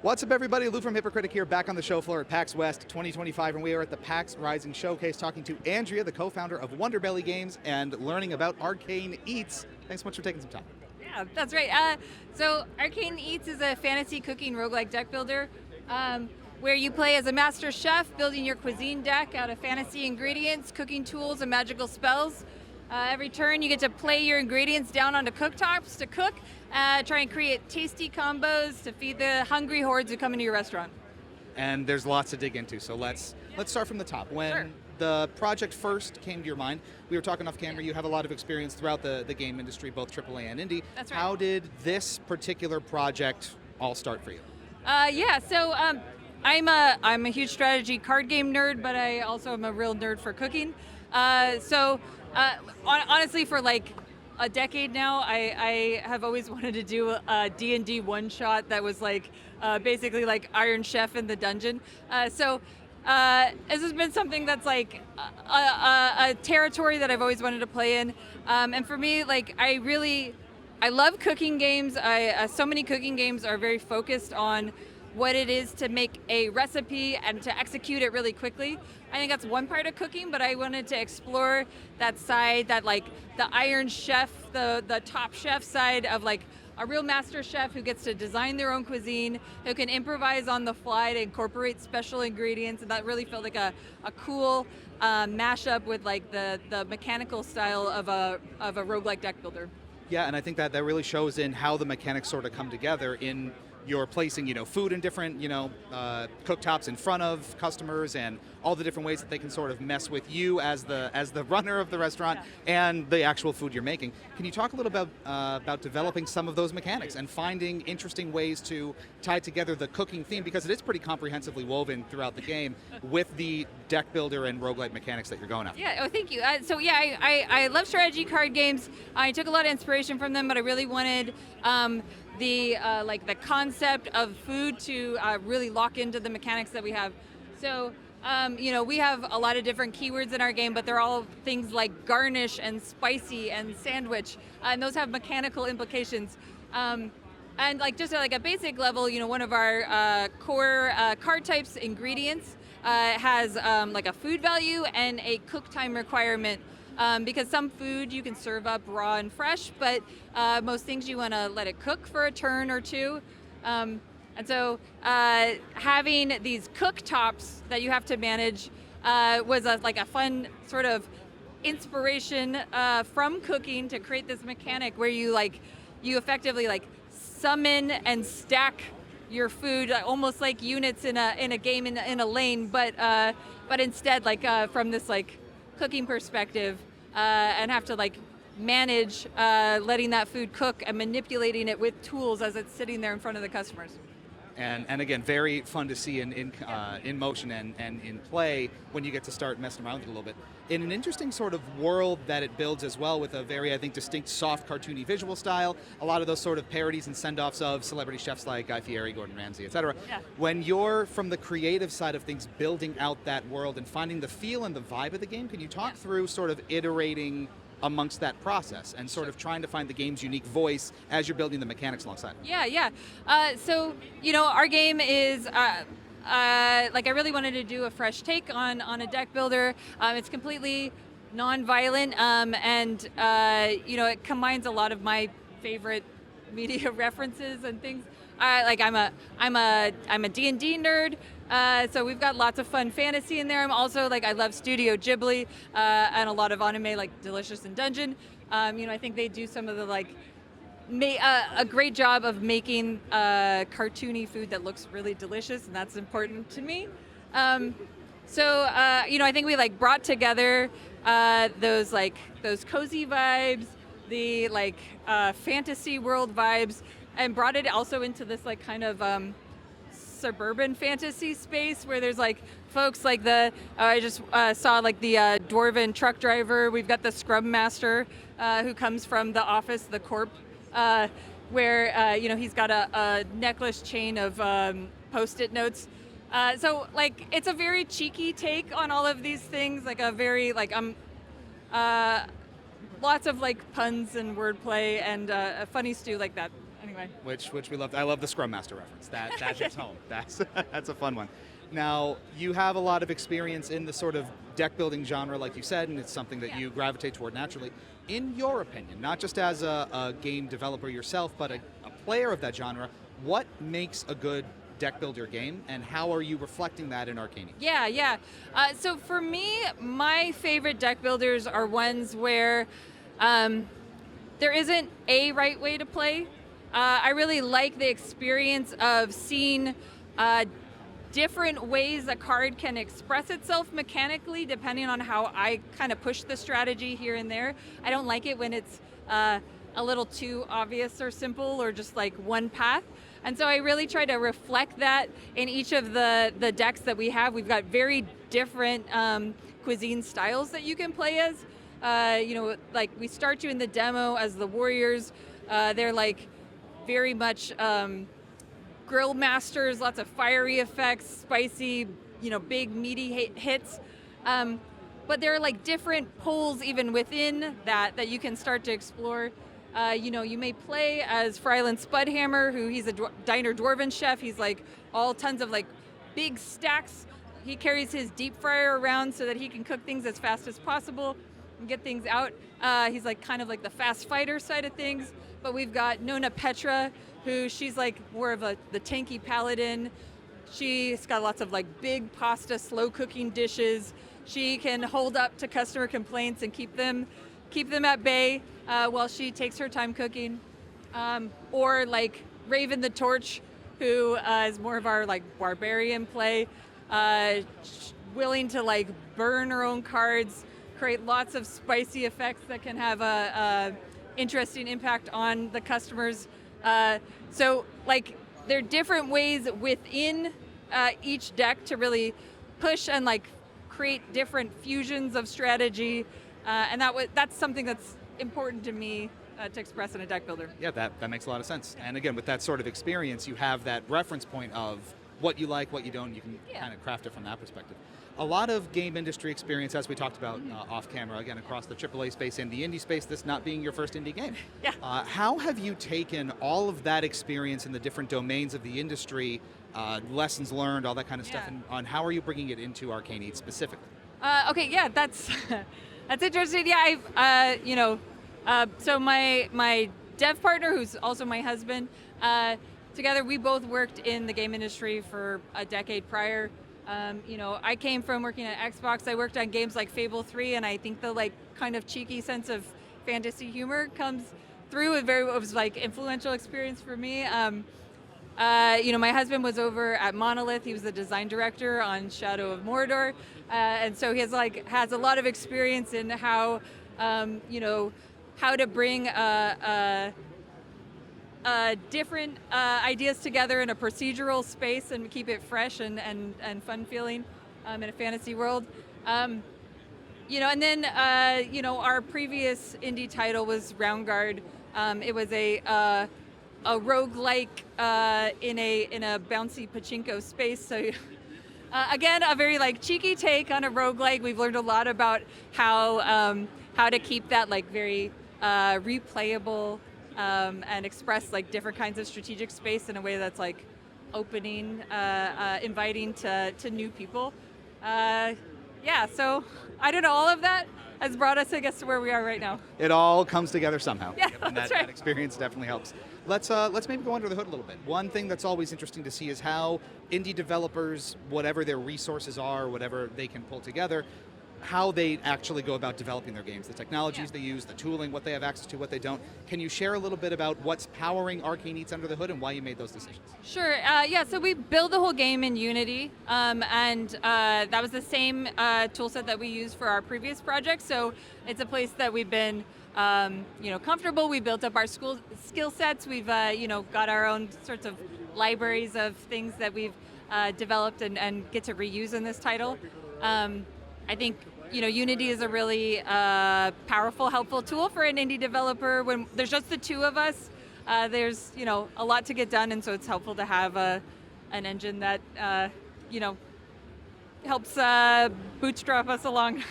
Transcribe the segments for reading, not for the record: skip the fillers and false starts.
What's up, everybody? Lou from Hypocritic here, back on the show floor at PAX West 2025, and we are at the PAX Rising Showcase talking to Andrea, the co-founder of Wonderbelly Games, and learning about Arcane Eats. Thanks so much for taking some time. Yeah, that's right. So Arcane Eats is a fantasy cooking roguelike deck builder where you play as a master chef, building your cuisine deck out of fantasy ingredients, cooking tools, and magical spells. Every turn you get to play your ingredients down onto cooktops to cook, try and create tasty combos to feed the hungry hordes who come into your restaurant. And there's lots to dig into, so let's start from the top. When the project first came to your mind, we were talking off camera, you have a lot of experience throughout the game industry, both AAA and indie. That's right. How did this particular project all start for you? So I'm a huge strategy card game nerd, but I also am a real nerd for cooking. Honestly, for like a decade now, I have always wanted to do a D&D one-shot that was like basically like Iron Chef in the dungeon. This has been something that's like a territory that I've always wanted to play in. And for me, like I love cooking games. So many cooking games are very focused on what it is to make a recipe and to execute it really quickly. I think that's one part of cooking, but I wanted to explore that side, that like the Iron Chef, the top chef side of like a real master chef who gets to design their own cuisine, who can improvise on the fly to incorporate special ingredients, and that really felt like a cool mashup with like the mechanical style of a roguelike deck builder. Yeah, and I think that really shows in how the mechanics sort of come together in you're placing, food in different, cooktops in front of customers, and all the different ways that they can sort of mess with you as the runner of the restaurant and the actual food you're making. Can you talk a little about developing some of those mechanics and finding interesting ways to tie together the cooking theme, because it is pretty comprehensively woven throughout the game with the deck builder and roguelite mechanics that you're going after? Yeah, thank you. I love strategy card games. I took a lot of inspiration from them, but I really wanted the concept of food to really lock into the mechanics that we have. So, we have a lot of different keywords in our game, but they're all things like garnish and spicy and sandwich, and those have mechanical implications. And like just at like a basic level, one of our core card types ingredients has like a food value and a cook time requirement. Because some food you can serve up raw and fresh, but most things you want to let it cook for a turn or two. And so having these cooktops that you have to manage was a fun sort of inspiration from cooking to create this mechanic where you effectively summon and stack your food almost like units in a game in a lane, but instead from this cooking perspective, and have to manage letting that food cook and manipulating it with tools as it's sitting there in front of the customers. And again, very fun to see in motion and in play when you get to start messing around with it a little bit. In an interesting sort of world that it builds as well, with a very, I think, distinct, soft, cartoony visual style, a lot of those sort of parodies and send-offs of celebrity chefs like Guy Fieri, Gordon Ramsay, etc. Yeah. When you're, from the creative side of things, building out that world and finding the feel and the vibe of the game, can you talk through sort of iterating amongst that process and sort of trying to find the game's unique voice as you're building the mechanics alongside? So, our game is, I really wanted to do a fresh take on a deck builder. It's completely non-violent, and it combines a lot of my favorite media references and things. I'm a D&D nerd. So we've got lots of fun fantasy in there. I'm also I love Studio Ghibli and a lot of anime like Delicious in Dungeon. I think they do some of the a great job of making cartoony food that looks really delicious, and that's important to me. I think we brought together those cozy vibes, the fantasy world vibes, and brought it also into this kind of suburban fantasy space where there's folks I just saw the dwarven truck driver. We've got the scrum master who comes from the office, the corp, where he's got a necklace chain of post-it notes. It's a very cheeky take on all of these things, a very lots of puns and wordplay and a funny stew like that. anyway. Which we love. I love the Scrum Master reference. That hits home. That's a fun one. Now, you have a lot of experience in the sort of deck building genre, like you said, and it's something that you gravitate toward naturally. In your opinion, not just as a game developer yourself, but a player of that genre, what makes a good deck builder game, and how are you reflecting that in Arcane Eats? Yeah. So for me, my favorite deck builders are ones where there isn't a right way to play. I really like the experience of seeing different ways a card can express itself mechanically, depending on how I kind of push the strategy here and there. I don't like it when it's a little too obvious or simple or just like one path. And so I really try to reflect that in each of the decks that we have. We've got very different cuisine styles that you can play as. Like we start you in the demo as the warriors. They're like very much grill masters, lots of fiery effects, spicy, big meaty hits. But there are like different pulls even within that you can start to explore. You may play as Fryland Spudhammer, who he's a diner dwarven chef. He's like all tons of like big stacks. He carries his deep fryer around so that he can cook things as fast as possible and get things out. He's like kind of like the fast fighter side of things. But we've got Nona Petra, who she's like more of the tanky paladin. She's got lots of like big pasta, slow cooking dishes. She can hold up to customer complaints and keep them at bay while she takes her time cooking. Or like Raven the Torch, who is more of our like barbarian play, willing to like burn her own cards, create lots of spicy effects that can have a interesting impact on the customers. So like there are different ways within each deck to really push and like create different fusions of strategy, and that's something that's important to me to express in a deck builder. Yeah, that makes a lot of sense. And again, with that sort of experience, you have that reference point of what you like, what you don't. You can kind of craft it from that perspective. A lot of game industry experience, as we talked about off camera, again, across the AAA space and the indie space, this not being your first indie game. Yeah. How have you taken all of that experience in the different domains of the industry, lessons learned, all that kind of stuff, and on how are you bringing it into Arcane Eats specifically? That's that's interesting. Yeah, so my dev partner, who's also my husband, together we both worked in the game industry for a decade prior. I came from working at Xbox. I worked on games like Fable 3, and I think the like kind of cheeky sense of fantasy humor comes through. It was like influential experience for me. My husband was over at Monolith. He was the design director on Shadow of Mordor, and so he has a lot of experience in how to bring different ideas together in a procedural space and keep it fresh and fun feeling in a fantasy world. And then our previous indie title was Roundguard. It was a roguelike in a bouncy pachinko space. So again, a very like cheeky take on a roguelike. We've learned a lot about how to keep that like very replayable and express like different kinds of strategic space in a way that's like opening, inviting to new people. So I don't know, all of that has brought us, I guess, to where we are right now. It all comes together somehow. Yeah, and that's that right. experience definitely helps. Let's maybe go under the hood a little bit. One thing that's always interesting to see is how indie developers, whatever their resources are, whatever they can pull together, how they actually go about developing their games, the technologies they use, the tooling, what they have access to, what they don't. Can you share a little bit about what's powering Arcane Eats under the hood and why you made those decisions? Sure. So we build the whole game in Unity, and that was the same tool set that we used for our previous project. So it's a place that we've been comfortable. We built up our skill sets. We've got our own sorts of libraries of things that we've developed and get to reuse in this title. I think Unity is a really powerful, helpful tool for an indie developer. When there's just the two of us, there's a lot to get done, and so it's helpful to have an engine that helps bootstrap us along.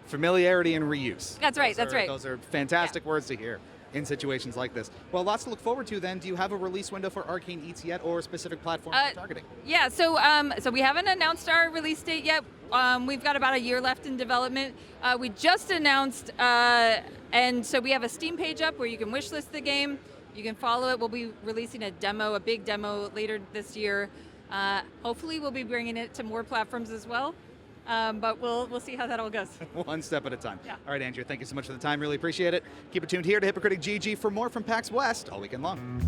Familiarity and reuse. That's right. Those are fantastic words to hear. in situations like this. Well, lots to look forward to then. Do you have a release window for Arcane Eats yet, or specific platforms you're targeting? Yeah, so we haven't announced our release date yet. We've got about a year left in development. We just announced, and so we have a Steam page up where you can wishlist the game. You can follow it. We'll be releasing a demo, a big demo later this year. Hopefully we'll be bringing it to more platforms as well. But we'll see how that all goes. One step at a time. Yeah. All right, Andrea, thank you so much for the time. Really appreciate it. Keep it tuned here to Hypocritic GG for more from PAX West all weekend long.